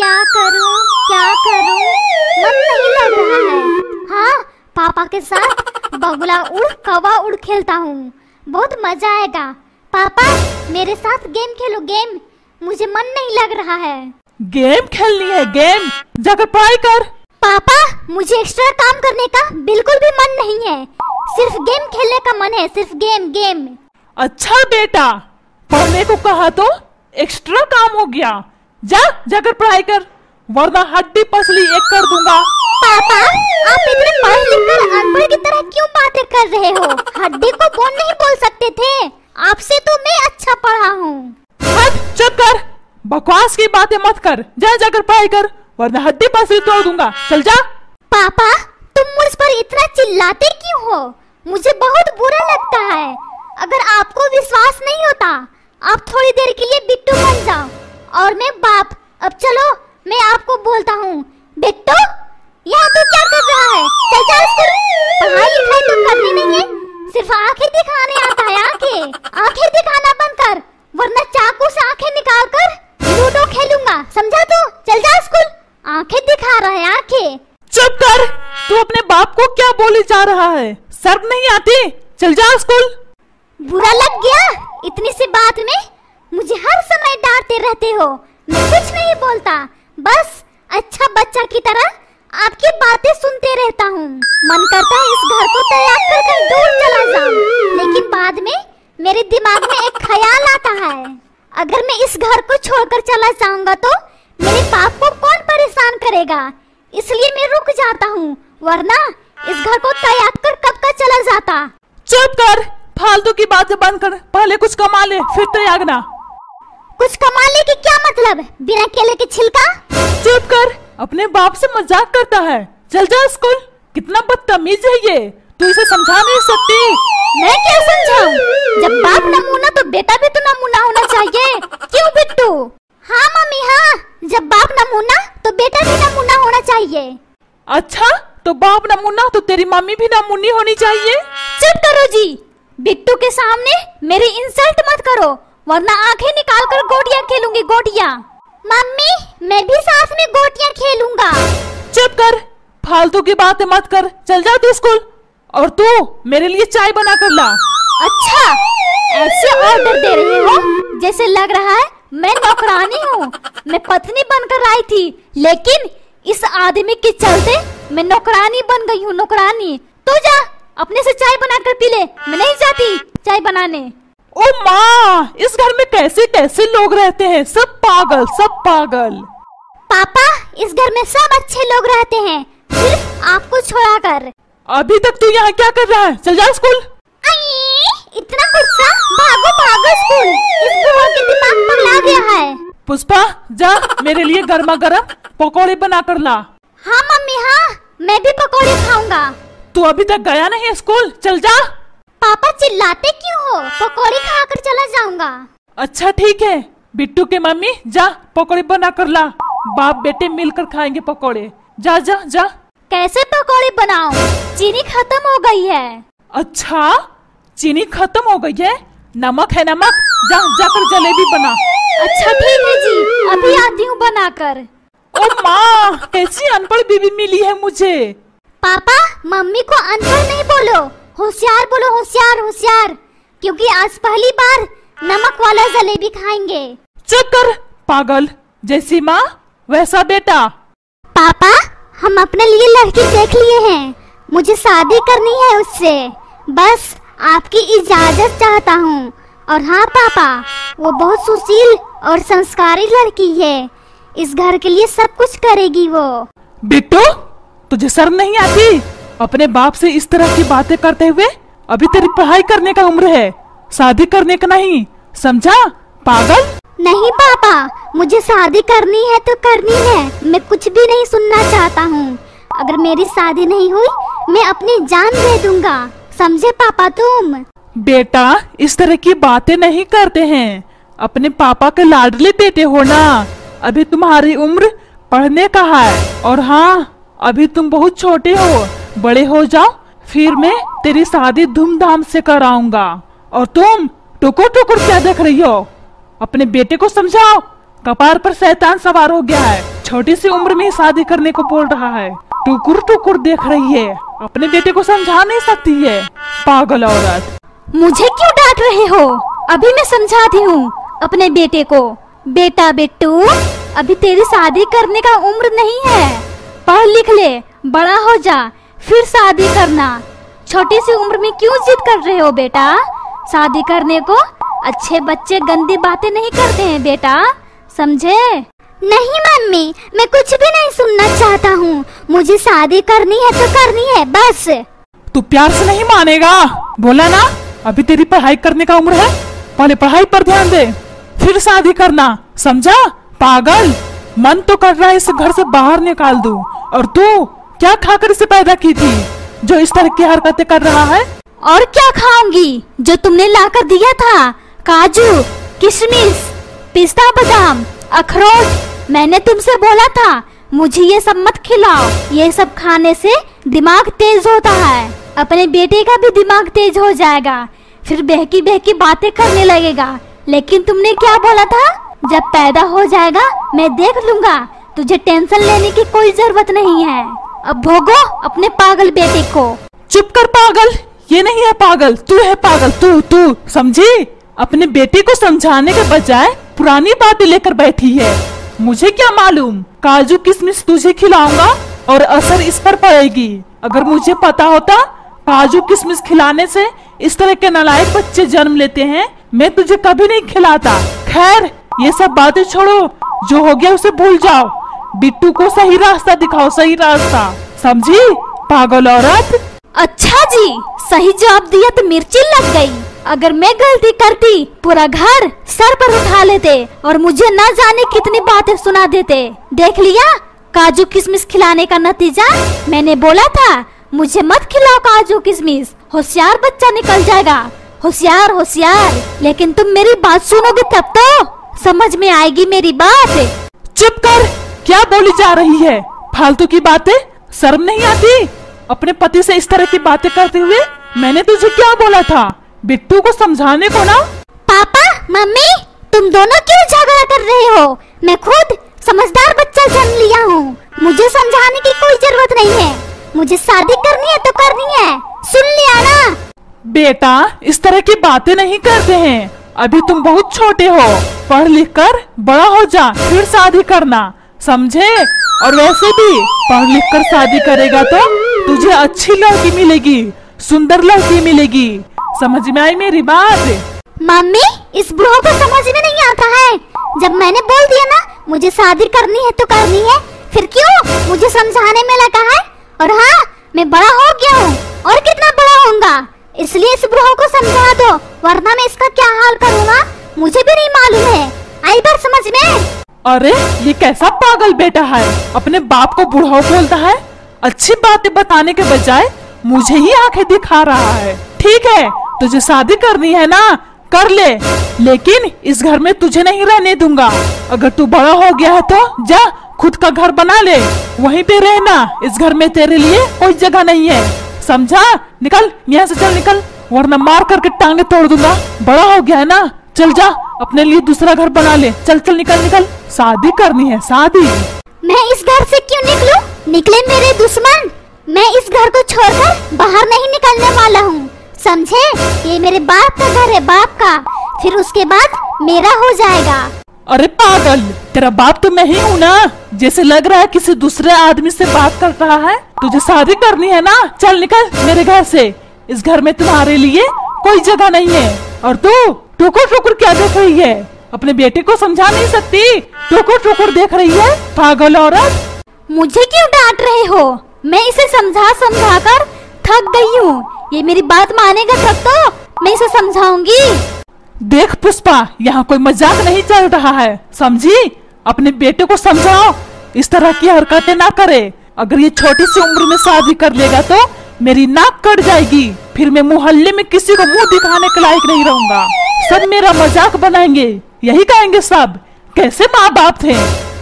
क्या करूं मन नहीं लग रहा है। हाँ, पापा के साथ बगुला उड़ कौवा उड़ खेलता हूँ, बहुत मजा आएगा। पापा मेरे साथ गेम खेलो, गेम। मुझे मन नहीं लग रहा है। गेम खेलनी है? गेम जाकर पढ़ाई कर। पापा मुझे एक्स्ट्रा काम करने का बिल्कुल भी मन नहीं है, सिर्फ गेम खेलने का मन है, सिर्फ गेम। अच्छा बेटा, पढ़ने को कहा तो एक्स्ट्रा काम हो गया। जाकर पढ़ाई कर, वरना हड्डी पसली एक कर दूंगा। पापा आप इतने पढ़ लिख कर अनपढ़ की तरह क्यों बातें कर रहे हो? हड्डी को बोन नहीं बोल सकते थे? आपसे तो मैं अच्छा पढ़ा हूँ। चुप कर, बकवास की बातें मत कर। जाकर पढ़ाई कर, वरना हड्डी पसली तोड़ दूंगा। चल जा। पापा तुम मुझ पर इतना चिल्लाते क्यों हो? मुझे बहुत बुरा लगता है। अगर आपको विश्वास नहीं होता, आप थोड़ी देर के लिए बिट्टू बन जाओ और मैं बाप। अब चलो मैं आपको बोलता हूँ। बिट्टू यहाँ तू क्या कर रहा है? चल जा स्कूल। पढ़ाई लिखाई तो करनी नहीं है, सिर्फ आंखें दिखाने आता है। आंखें दिखाना बंद कर, वरना चाकू से आंखें निकाल कर लूडो खेलूंगा, समझा तू? चल जा स्कूल। आंखें दिखा रहा है, आंखें। चुप कर, तू अपने बाप को क्या बोले जा रहा है? शर्म नहीं आती? चल जा स्कूल। बुरा लग गया? इतनी सी बात में मुझे हर समय डांटते रहते हो। मैं कुछ नहीं बोलता, बस अच्छा बच्चा की तरह आपकी बातें सुनते रहता हूँ। मन करता है इस घर को त्याग कर कहीं दूर चला जाऊं, लेकिन बाद में मेरे दिमाग में एक ख्याल आता है, अगर मैं इस घर को छोड़कर चला जाऊंगा तो मेरे बाप को कौन परेशान करेगा? इसलिए मैं रुक जाता हूँ, वरना इस घर को त्याग कर कब का चला जाता। चुप कर, फालतू की बातें बंद कर, पहले कुछ कमा ले फिर त्यागना। कुछ कमाने की क्या मतलब? बिना केले के छिलका। चुप कर, अपने बाप से मजाक करता है। चल जा स्कूल। कितना बदतमीज है ये, तू इसे समझा नहीं सकती? मैं क्या समझाऊं? जब बाप नमूना तो बेटा भी तो नमूना होना चाहिए, क्यों बिट्टू? हाँ मम्मी हाँ, जब बाप नमूना तो बेटा भी नमूना होना चाहिए। अच्छा, तो बाप नमूना तो तेरी मम्मी भी नमूनी होनी चाहिए। चुप करो जी, बिट्टू के सामने मेरी इंसल्ट मत करो, वरना आंखें निकाल कर गोटियां खेलूंगी, गोटियां। मम्मी मैं भी साथ में गोटियां खेलूंगा। चुप कर, फालतू की बातें मत कर। चल जा तू स्कूल, और तू मेरे लिए चाय बना कर ला। अच्छा, ऐसे ऑर्डर दे रहे हो जैसे लग रहा है मैं नौकरानी हूँ। मैं पत्नी बनकर आई थी, लेकिन इस आदमी के चलते मैं नौकरानी बन गई हूँ, नौकरानी। तो जा अपने से चाय बनाकर पी ले, मैं नहीं जाती चाय बनाने। ओ माँ, इस घर में कैसे कैसे लोग रहते हैं, सब पागल सब पागल। पापा इस घर में सब अच्छे लोग रहते हैं, सिर्फ आपको छोड़ाकर। अभी तक तू यहाँ क्या कर रहा है? चल जा स्कूल। इतना गुस्सा? भागो स्कूल, इस बुआ के दिमाग पगला गया है। पुष्पा जा मेरे लिए गर्मा गर्म पकौड़े बना कर ला। हाँ मम्मी हाँ, मैं भी पकौड़े खाऊंगा। तू अभी तक गया नहीं स्कूल? चल जा। पापा चिल्लाते क्यों हो? पकौड़े खाकर चला जाऊंगा। अच्छा ठीक है, बिट्टू के मम्मी जा पकौड़े बना कर ला, बाप बेटे मिलकर खाएंगे पकौड़े। जा जा जा। कैसे पकौड़े बनाऊं? चीनी खत्म हो गई है। अच्छा, चीनी खत्म हो गई है? नमक है नमक, जा जाकर जलेबी बना। अच्छा ठीक है जी, अभी आती हूँ बनाकर। ओ माँ, कैसी अनपढ़ बीवी मिली है मुझे। पापा मम्मी को अनपढ़ नहीं बोलो, होशियार बोलो, होशियार होशियार, क्योंकि आज पहली बार नमक वाला जलेबी खाएंगे। चुप कर पागल, जैसी माँ वैसा बेटा। पापा हम अपने लिए लड़की देख लिए हैं, मुझे शादी करनी है उससे, बस आपकी इजाजत चाहता हूँ। और हाँ पापा, वो बहुत सुशील और संस्कारी लड़की है, इस घर के लिए सब कुछ करेगी वो। बिट्टू तुझे शर्म नहीं आती अपने बाप से इस तरह की बातें करते हुए? अभी तेरी पढ़ाई करने का उम्र है, शादी करने का नहीं, समझा पागल? नहीं पापा, मुझे शादी करनी है तो करनी है, मैं कुछ भी नहीं सुनना चाहता हूँ। अगर मेरी शादी नहीं हुई मैं अपनी जान दे दूंगा, समझे पापा तुम? बेटा इस तरह की बातें नहीं करते हैं, अपने पापा के लाडले बेटे हो ना। अभी तुम्हारी उम्र पढ़ने का है, और हाँ अभी तुम बहुत छोटे हो, बड़े हो जाओ फिर मैं तेरी शादी धूमधाम से कराऊंगा। और तुम टुकुर टुकुर क्या देख रही हो? अपने बेटे को समझाओ, कपार पर शैतान सवार हो गया है। छोटी सी उम्र में ही शादी करने को बोल रहा है। टुकुर टुकुर देख रही है, अपने बेटे को समझा नहीं सकती है। पागल औरत। मुझे क्यों डांट रहे हो? अभी मैं समझाती हूँ अपने बेटे को। बेटा बिट्टू, अभी तेरी शादी करने का उम्र नहीं है। पढ़ लिख ले, बड़ा हो जा, फिर शादी करना। छोटी सी उम्र में क्यों जिद कर रहे हो बेटा? शादी करने को अच्छे बच्चे गंदी बातें नहीं करते हैं बेटा, समझे? नहीं मम्मी, मैं कुछ भी नहीं सुनना चाहता हूँ। मुझे शादी करनी है तो करनी है, बस। तू प्यार से नहीं मानेगा, बोला ना। अभी तेरी पढ़ाई करने का उम्र है, पहले पढ़ाई पर ध्यान दे, फिर शादी करना, समझा? पागल। मन तो कर रहा है इस घर से बाहर निकाल दूं। और तू क्या खाकर इसे पैदा की थी जो इस तरह की हरकतें कर रहा है? और क्या खाऊंगी जो तुमने लाकर दिया था? काजू, किशमिश, पिस्ता बादाम, अखरोट। मैंने तुमसे बोला था मुझे ये सब मत खिलाओ, ये सब खाने से दिमाग तेज होता है। अपने बेटे का भी दिमाग तेज हो जाएगा, फिर बहकी बहकी बातें करने लगेगा। लेकिन तुमने क्या बोला था? जब पैदा हो जाएगा मैं देख लूंगा, तुझे टेंशन लेने की कोई जरूरत नहीं है। अब भोगो अपने पागल बेटे को। चुप कर पागल, ये नहीं है पागल, तू है पागल। तू समझी? अपने बेटे को समझाने के बजाय पुरानी बातें लेकर बैठी है। मुझे क्या मालूम, काजू किशमिश तुझे खिलाऊंगा और असर इस पर पड़ेगी। अगर मुझे पता होता काजू किशमिश खिलाने से इस तरह के नालायक बच्चे जन्म लेते हैं, मैं तुझे कभी नहीं खिलाता। खैर, ये सब बातें छोड़ो, जो हो गया उसे भूल जाओ। बिट्टू को सही रास्ता दिखाओ, सही रास्ता, समझी? पागल औरत। अच्छा जी, सही जवाब दिया तो मिर्ची लग गई। अगर मैं गलती करती पूरा घर सर पर उठा लेते और मुझे न जाने कितनी बातें सुना देते। देख लिया काजू किशमिश खिलाने का नतीजा। मैंने बोला था मुझे मत खिलाओ काजू किशमिश, होशियार बच्चा निकल जाएगा। होशियार होशियार। लेकिन तुम मेरी बात सुनोगे तब तो समझ में आएगी मेरी बात। चुप कर, क्या बोली जा रही है? फालतू की बातें, शर्म नहीं आती? अपने पति से इस तरह की बातें करते हुए। मैंने तुझे क्या बोला था बिट्टू को समझाने को ना? पापा मम्मी, तुम दोनों क्यों झगड़ा कर रहे हो? मैं खुद समझदार बच्चा जन्म लिया हूँ, मुझे समझाने की कोई जरूरत नहीं है। मुझे शादी करनी है तो करनी है, सुन लिया ना? बेटा, इस तरह की बातें नहीं करते हैं, अभी तुम बहुत छोटे हो। पढ़ लिख कर बड़ा हो जा, फिर शादी करना, समझे? और वैसे भी पढ़ लिख कर शादी करेगा तो तुझे अच्छी लड़की मिलेगी, सुंदर लड़की मिलेगी। समझ में आई मेरी बात? मम्मी, इस बुढ़ो को समझ में नहीं आता है। जब मैंने बोल दिया ना मुझे शादी करनी है तो करनी है, फिर क्यों मुझे समझाने में लगा है? और हाँ, मैं बड़ा हो गया हूँ, और कितना बड़ा होऊंगा, इसलिए इस बुढ़ो को समझा दो, वरना मैं इसका क्या हाल करूँगा मुझे भी नहीं मालूम है। आई बार समझ में? अरे ये कैसा पागल बेटा है, अपने बाप को बुढ़ाऊ बोलता है। अच्छी बातें बताने के बजाय मुझे ही आंखें दिखा रहा है। ठीक है, तुझे शादी करनी है ना, कर ले, लेकिन इस घर में तुझे नहीं रहने दूंगा। अगर तू बड़ा हो गया है तो जा खुद का घर बना ले, वहीं पे रहना। इस घर में तेरे लिए कोई जगह नहीं है, समझा? निकल यहाँ से, चल निकल, वरना मार करके टांगे तोड़ दूंगा। बड़ा हो गया है ना, चल जा अपने लिए दूसरा घर बना ले। चल चल निकल निकल, शादी करनी है, शादी। मैं इस घर से क्यों निकलूं? निकले मेरे दुश्मन। मैं इस घर को छोड़कर बाहर नहीं निकलने वाला हूँ, समझे? ये मेरे बाप का घर है, बाप का, फिर उसके बाद मेरा हो जाएगा। अरे पागल, तेरा बाप तो मैं ही हूँ ना। जैसे लग रहा है किसी दूसरे आदमी से बात कर रहा है। तुझे शादी करनी है ना, चल निकल मेरे घर से। इस घर में तुम्हारे लिए कोई जगह नहीं है। और तू टुकुर टुकुर क्या देख रही है? अपने बेटे को समझा नहीं सकती, टुकुर टुकुर देख रही है, पागल औरत। मुझे क्यों डांट रहे हो? मैं इसे समझा समझा कर थक गई हूँ। ये मेरी बात मानेगा तब तो मैं इसे समझाऊंगी। देख पुष्पा, यहाँ कोई मजाक नहीं चल रहा है, समझी? अपने बेटे को समझाओ, इस तरह की हरकतें ना करे। अगर ये छोटी सी उम्र में शादी कर लेगा तो मेरी नाक कट जाएगी, फिर मैं मोहल्ले में किसी को मुंह दिखाने के लायक नहीं रहूंगा। सब मेरा मजाक बनाएंगे, यही कहेंगे सब कैसे माँ बाप थे,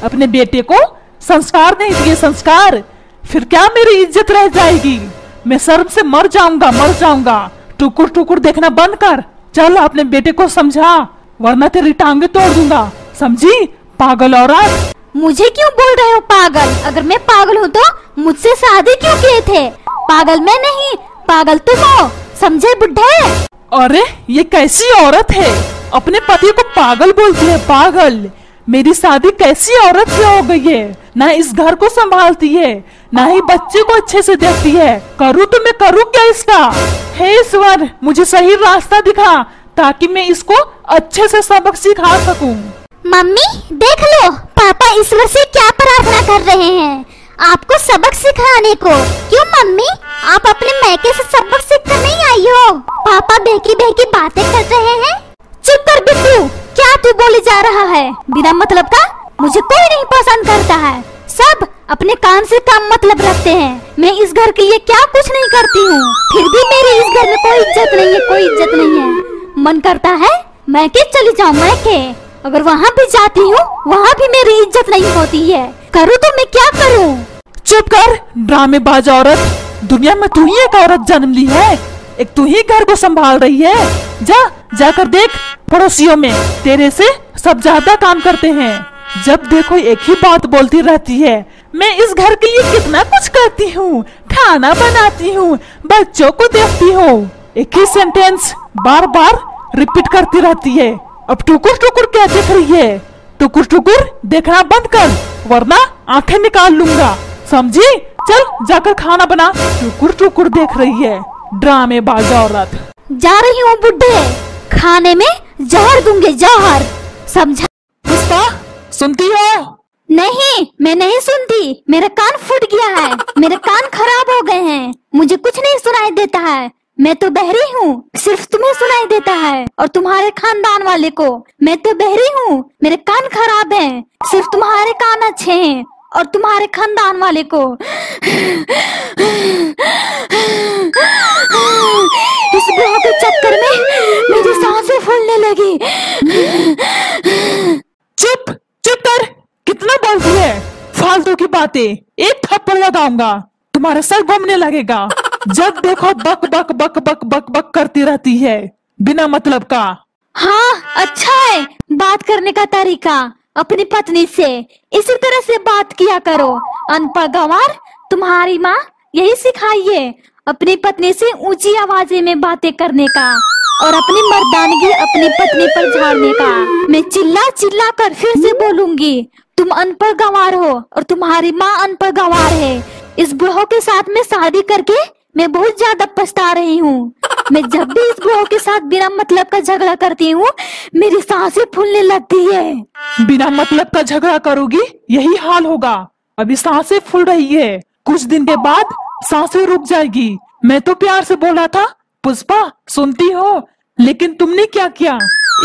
अपने बेटे को संस्कार नहीं दिए, संस्कार। फिर क्या मेरी इज्जत रह जाएगी? मैं शर्म से मर जाऊंगा, मर जाऊंगा। टुकुर टुकुर देखना बंद कर, चल अपने बेटे को समझा, वरना तेरी टांगे तोड़ दूंगा, समझी? पागल औरत। मुझे क्यों बोल रहे हो पागल? अगर मैं पागल हूँ तो मुझसे शादी क्यों किए थे? पागल मैं नहीं, पागल तुम हो, समझे बुड्ढे? अरे ये कैसी औरत है, अपने पति को पागल बोलती है? पागल, मेरी शादी कैसी औरत से हो गई है? ना इस घर को संभालती है, ना ही बच्चे को अच्छे से देखती है। करूँ तो मैं करूँ क्या इसका? हे ईश्वर, मुझे सही रास्ता दिखा ताकि मैं इसको अच्छे से सबक सिखा सकूं। मम्मी देख लो, पापा ईश्वर से क्या प्रार्थना कर रहे हैं, आपको सबक सिखाने को। क्यों मम्मी, आप अपने मायके से सबक सीख कर नहीं आई हो? पापा बहकी बहकी बातें कर रहे हैं। चुप कर बिट्टू, क्या तू बोले जा रहा है बिना मतलब का? मुझे कोई नहीं पसंद करता है, सब अपने काम से काम मतलब रखते हैं। मैं इस घर के लिए क्या कुछ नहीं करती हूँ, फिर भी मेरे इस घर में कोई इज्जत नहीं है, कोई इज्जत नहीं है। मन करता है मैके चली जाऊँ, मैके। अगर वहाँ भी जाती हूँ वहाँ भी मेरी इज्जत नहीं होती है। करूँ तो मैं क्या करूँ? चुप कर ड्रामेबाज औरत, दुनिया में तू ही एक औरत जन्म ली है, एक तू ही घर को संभाल रही है। जाकर देख, पड़ोसियों में तेरे से सब ज्यादा काम करते हैं। जब देखो एक ही बात बोलती रहती है, मैं इस घर के लिए कितना कुछ करती हूँ, खाना बनाती हूँ, बच्चों को देखती हूँ। एक ही सेंटेंस बार बार रिपीट करती रहती है। अब टुकुर टुकुर क्या देख रही है? टुकुर टुकुर देखना बंद कर, वरना आंखें निकाल लूंगा, समझी? चल जाकर खाना बना। टुकुर टुकुर देख रही है, ड्रामेबाज औरत। जा रही हूँ बुड्ढे, खाने में जहर दूंगे, जहर, समझा? पुष्पा सुनती हो? नहीं, मैं नहीं सुनती, मेरा कान फूट गया है, मेरे कान खराब हो गए हैं, मुझे कुछ नहीं सुनाई देता है। मैं तो बहरी हूँ, सिर्फ तुम्हें सुनाई देता है और तुम्हारे खानदान वाले को। मैं तो बहरी हूँ, मेरे कान खराब हैं, सिर्फ तुम्हारे कान अच्छे हैं और तुम्हारे खानदान वाले को। इस बुआ के चक्कर में मेरी सांसें फूलने लगी। चुप चुप कर, कितना बोलती है फालतू की बातें। एक थप्पड़ लगाऊंगा, तुम्हारा सर घूमने लगेगा। जब देखो बक बक बक बक बक बक करती रहती है बिना मतलब का। हाँ, अच्छा है बात करने का तरीका। अपनी पत्नी से इसी तरह से बात किया करो। अनपढ़ गंवार, तुम्हारी माँ यही सिखाई है, अपनी पत्नी से ऊंची आवाज़ में बातें करने का और अपनी मर्दानगी अपनी पत्नी पर झाड़ने का। मैं चिल्ला चिल्ला कर फिर से बोलूंगी, तुम अनपढ़ गंवार हो और तुम्हारी माँ अनपढ़ गंवार है। इस बुढ़ो के साथ में शादी करके मैं बहुत ज्यादा पछता रही हूँ। मैं जब भी इस बुढ़ो के साथ बिना मतलब का झगड़ा करती हूँ, मेरी सांसें फूलने लगती है। बिना मतलब का झगड़ा करोगी यही हाल होगा। अभी सांसें फूल रही है, कुछ दिन के बाद सांसें रुक जाएगी। मैं तो प्यार से बोला था पुष्पा सुनती हो, लेकिन तुमने क्या किया?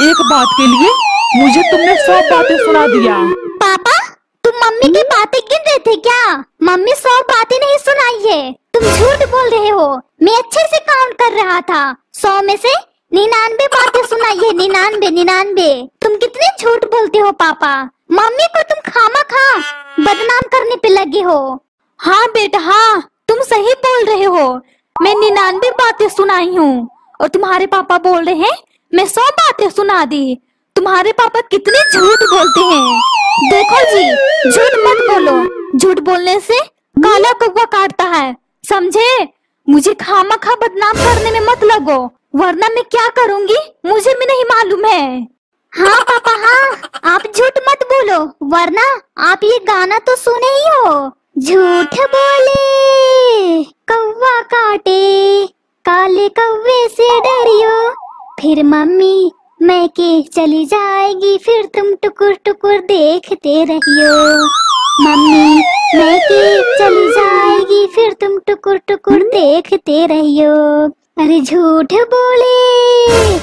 एक बात के लिए मुझे तुमने सब बातें सुना दिया। पापा, तुम मम्मी की बातें गिन रहे थे क्या? मम्मी सब बातें नहीं सुनाई है, तुम झूठ बोल रहे हो। मैं अच्छे से काउंट कर रहा था, 100 में से 99 बातें सुनाई है। 99। तुम कितने झूठ बोलते हो पापा। मम्मी को तुम खामखा बदनाम करने पे लगे हो। हाँ बेटा हाँ, तुम सही बोल रहे हो। मैं 99 बातें सुनाई हूँ और तुम्हारे पापा बोल रहे हैं मैं 100 बातें सुना दी। तुम्हारे पापा कितने झूठ बोलते हैं। देखो जी, झूठ मत बोलो, झूठ बोलने से काला कौवा काटता है, समझे? मुझे खामखा बदनाम करने में मत लगो, वरना मैं क्या करूँगी मुझे भी नहीं मालूम है। हाँ पापा हाँ, आप झूठ मत बोलो, वरना आप ये गाना तो सुने ही हो। झूठ बोले कौवा काटे, काले कौवे से डरियो, फिर मम्मी मैके चली जाएगी, फिर तुम टुकुर टुकुर देखते रहियो। मम्मी मैके चली जाएगी, फिर तुम टुकुर टुकुर देखते रहियो। अरे झूठ बोले,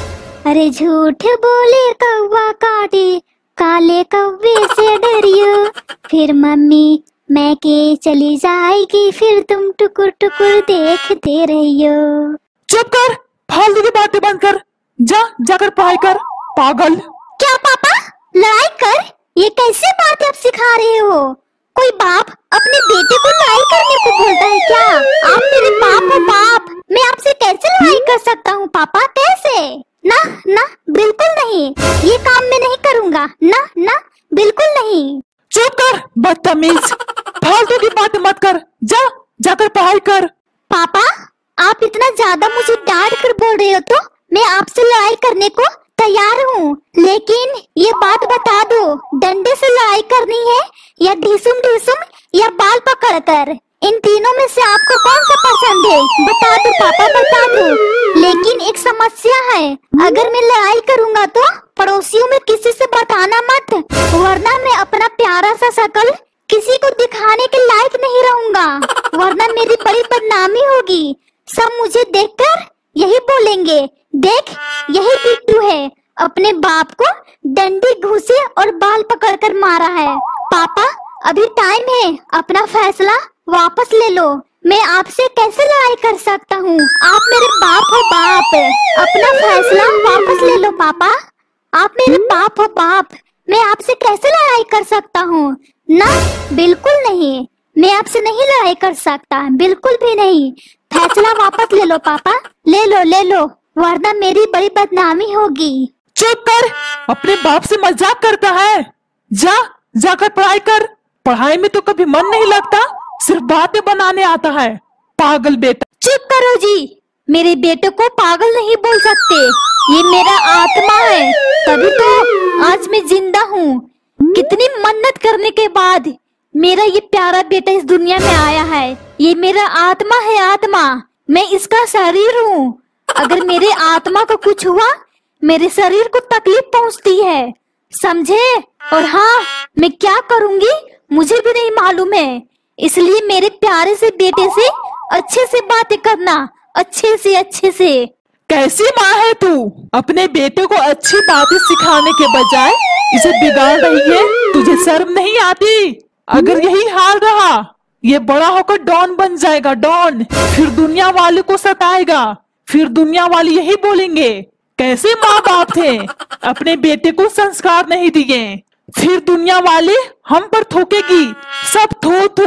अरे झूठ बोले कौवा काटे, काले कौवे से डरियो, फिर मम्मी मैके चली जाएगी, फिर तुम टुकुर टुकुर देखते रहियो। चुप कर, फालतू की बातें बंद कर, जाकर पढ़ाई कर, पागल। क्या पापा, लड़ाई कर? ये कैसे बातें आप सिखा रहे हो? कोई बाप अपने बेटे को लड़ाई करने को बोलता है क्या? आप मेरे बाप हो बाप, मैं आपसे कैसे लड़ाई कर सकता हूँ पापा, कैसे? ना ना, बिल्कुल नहीं, ये काम मैं नहीं करूँगा, ना ना, बिल्कुल नहीं। चुप कर बदतमीज, फालतू की बातें मत कर, जा जाकर पढ़ाई कर। पापा, आप इतना ज्यादा मुझे डांट कर बोल रहे हो तो मैं आपसे लड़ाई करने को तैयार हूँ, लेकिन ये बात बता दो, डंडे से लड़ाई करनी है या ढिसुम ढिसुम या बाल पकड़कर? इन तीनों में से आपको कौन सा पसंद है? बता दो पापा, बता दो। लेकिन एक समस्या है, अगर मैं लड़ाई करूँगा तो पड़ोसियों में किसी से बताना मत, वरना मैं अपना प्यारा सा शकल किसी को दिखाने के लायक नहीं रहूंगा, वरना मेरी बड़ी बदनामी होगी। सब मुझे देखकर यही बोलेंगे, देख यही बिट्टू है, अपने बाप को डंडी घुसे और बाल पकड़कर मारा है। पापा, अभी टाइम है, अपना फैसला वापस ले लो। मैं आपसे कैसे लड़ाई कर सकता हूँ? आप मेरे बाप हो बाप, अपना फैसला वापस ले लो पापा। आप मेरे बाप हो बाप, मैं आपसे कैसे लड़ाई कर सकता हूँ? ना, बिल्कुल नहीं, मैं आपसे नहीं लड़ाई कर सकता, बिल्कुल भी नहीं। फैसला वापस ले लो पापा, ले लो, वरना मेरी बड़ी बदनामी होगी। चुप कर, अपने बाप से मजाक करता है। जा जाकर पढ़ाई कर। पढ़ाई में तो कभी मन नहीं लगता, सिर्फ बातें बनाने आता है, पागल बेटा। चुप करो जी, मेरे बेटे को पागल नहीं बोल सकते, ये मेरा आत्मा है, तभी तो आज मैं जिंदा हूँ। कितनी मन्नत करने के बाद मेरा ये प्यारा बेटा इस दुनिया में आया है। ये मेरा आत्मा है, आत्मा, मैं इसका शरीर हूँ। अगर मेरे आत्मा को कुछ हुआ, मेरे शरीर को तकलीफ पहुँचती है, समझे? और हाँ, मैं क्या करूँगी मुझे भी नहीं मालूम है, इसलिए मेरे प्यारे से बेटे से अच्छे से बातें करना, अच्छे से। कैसी माँ है तू? अपने बेटे को अच्छी बातें सिखाने के बजाय इसे बिगाड़ रही है। तुझे शर्म नहीं आती? अगर यही हाल रहा, ये बड़ा होकर डॉन बन जाएगा, डॉन। फिर दुनिया वाले को सताएगा, फिर दुनिया वाले यही बोलेंगे कैसे माँ बाप थे, अपने बेटे को संस्कार नहीं दिए। फिर दुनिया वाले हम पर थूकेगी, सब थू थू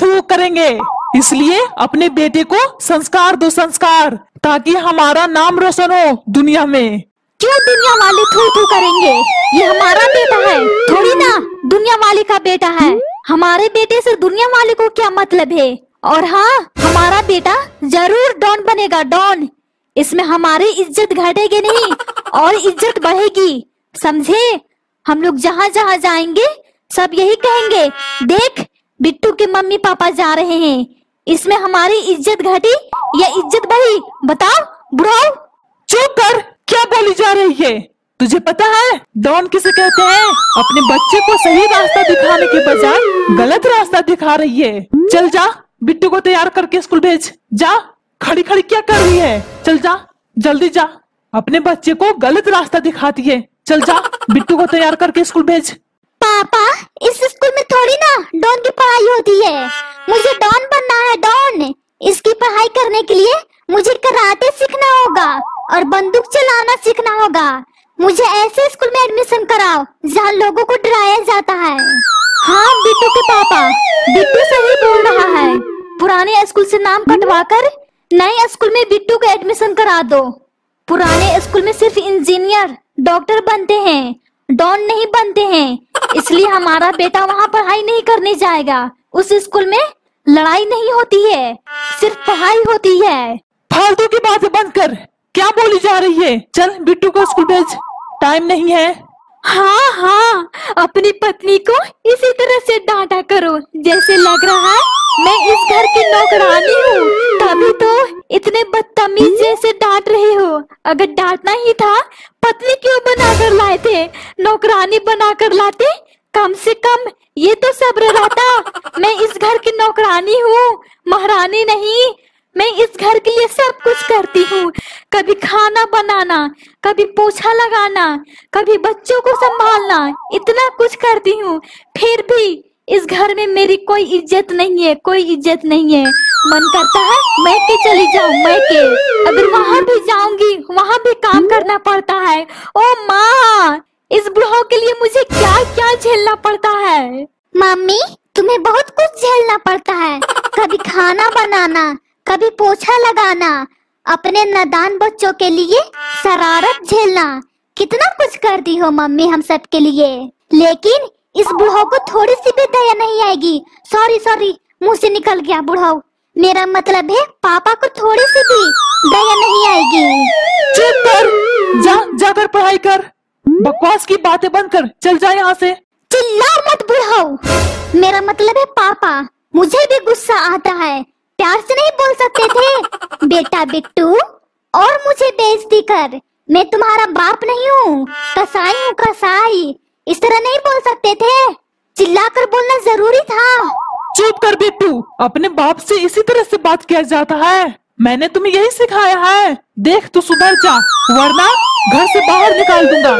थू करेंगे। इसलिए अपने बेटे को संस्कार दो, संस्कार, ताकि हमारा नाम रोशन हो दुनिया में। क्यों दुनिया वाले थू थू करेंगे? ये हमारा बेटा है, थोड़ी ना दुनिया वाले का बेटा है। हमारे बेटे से दुनिया वाले को क्या मतलब है? और हाँ, हमारा बेटा जरूर डॉन बनेगा, डॉन। इसमें हमारी इज्जत घटेगी नहीं और इज्जत बढ़ेगी, समझे? हम लोग जहाँ जहाँ जाएंगे सब यही कहेंगे, देख बिट्टू के मम्मी पापा जा रहे हैं। इसमें हमारी इज्जत घटी या इज्जत बढ़ी? बताओ बुढ़ाओ। चुप कर, क्या बोली जा रही है? तुझे पता है डॉन किसे कहते हैं? अपने बच्चे को सही रास्ता दिखाने के बजाय गलत रास्ता दिखा रही है। चल जा, बिट्टू को तैयार करके स्कूल भेज। जा, खड़ी खड़ी क्या कर रही है? चल जा, जल्दी जा, अपने बच्चे को गलत रास्ता दिखाती है। चल जा, बिट्टू को तैयार करके स्कूल भेज। पापा, इस स्कूल में थोड़ी ना डॉन की पढ़ाई होती है। मुझे डॉन बनना है, डॉन। इसकी पढ़ाई करने के लिए मुझे कराटे सीखना होगा और बंदूक चलाना सीखना होगा। मुझे ऐसे स्कूल में एडमिशन कराओ जहाँ लोगों को डराया जाता है। हाँ बिट्टू के पापा, बिट्टू सही बोल रहा है। पुराने स्कूल से नाम कटवाकर नए स्कूल में बिट्टू का एडमिशन करा दो। पुराने स्कूल में सिर्फ इंजीनियर, डॉक्टर बनते हैं, डॉन नहीं बनते हैं। इसलिए हमारा बेटा वहाँ पढ़ाई नहीं करने जाएगा। उस स्कूल में लड़ाई नहीं होती है, सिर्फ पढ़ाई होती है। फालतू की बातें बंद कर, क्या बोली जा रही है? चल बिट्टू को स्कूल भेज, टाइम नहीं है। हाँ हाँ, अपनी पत्नी को इसी तरह से डांटा करो जैसे लग रहा है मैं इस घर की नौकरानी हूँ। तभी तो इतने बदतमीज जैसे डांट रहे हो। अगर डांटना ही था, पत्नी क्यों बनाकर लाए थे? नौकरानी बनाकर लाते, कम से कम ये तो सब्र रहता। मैं इस घर की नौकरानी हूँ, महारानी नहीं। मैं इस घर के लिए सब कुछ करती हूँ, कभी खाना बनाना, कभी पोछा लगाना, कभी बच्चों को संभालना, इतना कुछ करती हूँ। फिर भी इस घर में मेरी कोई इज्जत नहीं है, कोई इज्जत नहीं है। मन करता है मैं के चली जाऊं, मैं के। अगर वहाँ भी जाऊंगी, वहाँ भी काम करना पड़ता है। ओ माँ, इस बुढ़ाओ के लिए मुझे क्या क्या झेलना पड़ता है। मम्मी, तुम्हें बहुत कुछ झेलना पड़ता है, कभी खाना बनाना, कभी पोछा लगाना, अपने नादान बच्चों के लिए शरारत झेलना, कितना कुछ करती हो मम्मी हम सब के लिए, लेकिन इस बुढ़ाऊ को थोड़ी सी भी दया नहीं आएगी। सॉरी सॉरी, मुंह से निकल गया बुढ़ाऊ। मेरा मतलब है पापा को थोड़ी सी भी दया नहीं आएगी। चुप कर, जाकर पढ़ाई कर। बकवास की बातें बंद कर, चल जा यहाँ से। चिल्ला मत बुढ़ाऊ, मेरा मतलब है पापा। मुझे भी गुस्सा आता है, प्यार से नहीं बोल सकते थे बेटा बिट्टू? और मुझे बेइज्जती कर, मैं तुम्हारा बाप नहीं हूँ, कसाई हूँ कसाई। इस तरह नहीं बोल सकते थे, चिल्लाकर बोलना जरूरी था। चुप कर बिट्टू, अपने बाप से इसी तरह से बात किया जाता है। मैंने तुम्हें यही सिखाया है। देख तू सुधर जा, वरना घर से बाहर निकाल दूंगा।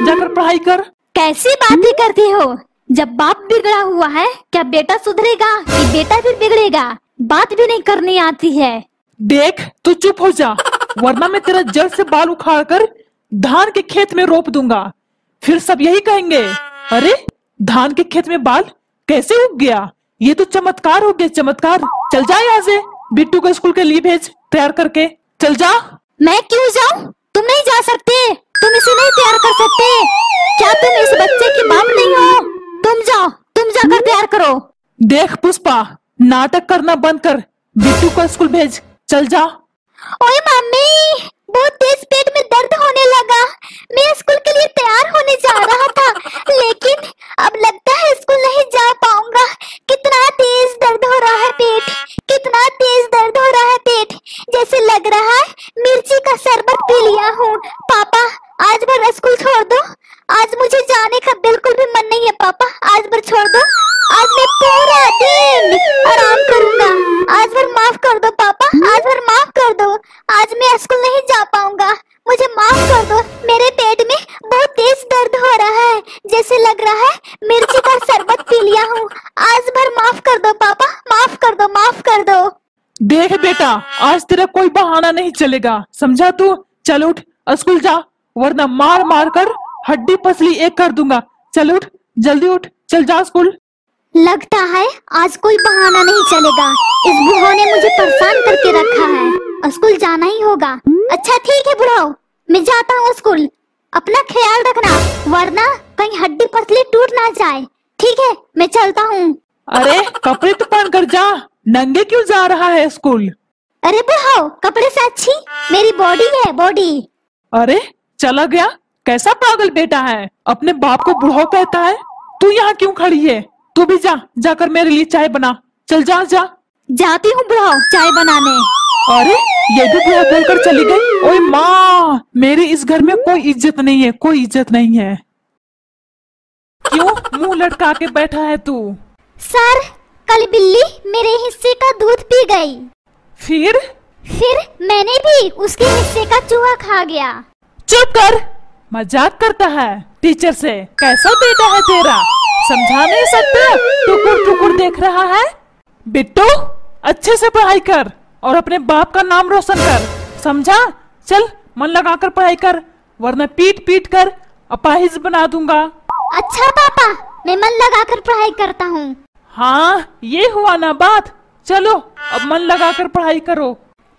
जाकर पढ़ाई कर। कैसी बातें करती हो? जब बाप बिगड़ा हुआ है, क्या बेटा सुधरेगा कि बेटा भी बिगड़ेगा? बात भी नहीं करनी आती है। देख तू चुप हो जा, वरना मैं तेरा जड़ से बाल उखाड़ कर धान के खेत में रोप दूंगा। फिर सब यही कहेंगे, अरे धान के खेत में बाल कैसे उग गया? ये तो चमत्कार हो गया, चमत्कार। चल जा यहाँ से, बिट्टू को स्कूल के लिए भेज तैयार करके। चल जा। मैं क्यों जाऊँ? तुम नहीं जा सकते, तुम इसे नहीं तैयार कर सकते। क्या तुम इस बच्चे की बाप नहीं हो? तुम जाओ, तुम जाकर तैयार करो। देख पुष्पा, नाटक करना बंद कर, बिट्टू को स्कूल भेज। चल जा। ओए मम्मी, बहुत तेज पेट में दर्द होने लगा। मैं स्कूल के लिए तैयार होने जा रहा था, लेकिन अब लगता है स्कूल नहीं जा पाऊंगा। कितना तेज दर्द हो रहा है पेट, कितना तेज दर्द हो रहा है पेट। जैसे लग रहा है मिर्ची का शरबत पी लिया हूँ। पापा आज भर स्कूल छोड़ दो, आज मुझे जाने का बिल्कुल भी मन नहीं है। पापा आज भर छोड़ दो, आज मैं पूरा दिन आराम करूंगा। आज भर माफ कर दो पापा, आज भर माफ कर दो। आज मैं स्कूल नहीं जा पाऊंगा, मुझे माफ कर दो। मेरे पेट में बहुत तेज दर्द हो रहा है, जैसे लग रहा है मिर्ची का शरबत पी लिया हूँ। आज भर माफ कर दो पापा, माफ कर दो, माफ कर दो। देख बेटा, आज तेरा कोई बहाना नहीं चलेगा, समझा तू? चल उठ, स्कूल जा, वरना मार मार कर हड्डी पसली एक कर दूंगा। चल उठ, जल्दी उठ, चल जा स्कूल। लगता है आज कोई बहाना नहीं चलेगा, इस बुढ़ाऊ ने मुझे परेशान करके रखा है। स्कूल जाना ही होगा। अच्छा ठीक है बुढ़ाऊ, मैं जाता हूँ स्कूल। अपना ख्याल रखना, वरना कहीं हड्डी पसली टूट ना जाए। ठीक है, मैं चलता हूँ। अरे कपड़े तो पहन कर जा, नंगे क्यों जा रहा है स्कूल? अरे बुढ़ाऊ, कपड़े से अच्छी मेरी बॉडी है, बॉडी। अरे चला गया, कैसा पागल बेटा है, अपने बाप को बुढ़ाऊ कहता है। तू यहाँ क्यों खड़ी है? तू भी जा, जाकर मेरे लिए चाय बना। चल जा जा। जाती हूँ बुढ़ाऊ चाय बनाने। अरे ये भी बुढ़ा बोलकर चली गई। ओए माँ, मेरे इस घर में कोई इज्जत नहीं है, कोई इज्जत नहीं है। क्यों मुंह लटका के बैठा है तू? सर, कल बिल्ली मेरे हिस्से का दूध पी गई। फिर मैंने भी उसके हिस्से का चूहा खा गया। चुप कर, मजाक करता है टीचर से। कैसा बेटा है तेरा, समझा नहीं सकता, टुकुर टुकुर देख रहा है। बिट्टू अच्छे से पढ़ाई कर और अपने बाप का नाम रोशन कर, समझा? चल मन लगाकर पढ़ाई कर, वरना पीट पीट कर अपाहिज बना दूंगा। अच्छा पापा, मैं मन लगाकर पढ़ाई करता हूँ। हाँ ये हुआ ना बात। चलो अब मन लगाकर पढ़ाई करो।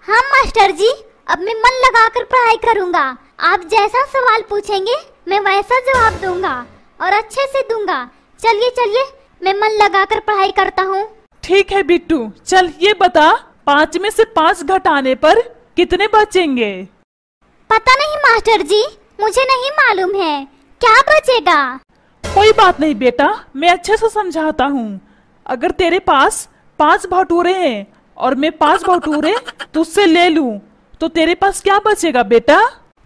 हाँ मास्टर जी, अब मैं मन लगाकर पढ़ाई करूँगा। आप जैसा सवाल पूछेंगे मैं वैसा जवाब दूंगा और अच्छे से दूंगा। चलिए चलिए, मैं मन लगाकर पढ़ाई करता हूँ। ठीक है बिट्टू, चल ये बता, 5 में से 5 घटाने पर कितने बचेंगे? पता नहीं मास्टर जी, मुझे नहीं मालूम है, क्या बचेगा? कोई बात नहीं बेटा, मैं अच्छे से समझाता हूँ। अगर तेरे पास 5 भटूरे हैं और मैं 5 भटूरे तुझसे ले लूँ तो तेरे पास क्या बचेगा बेटा?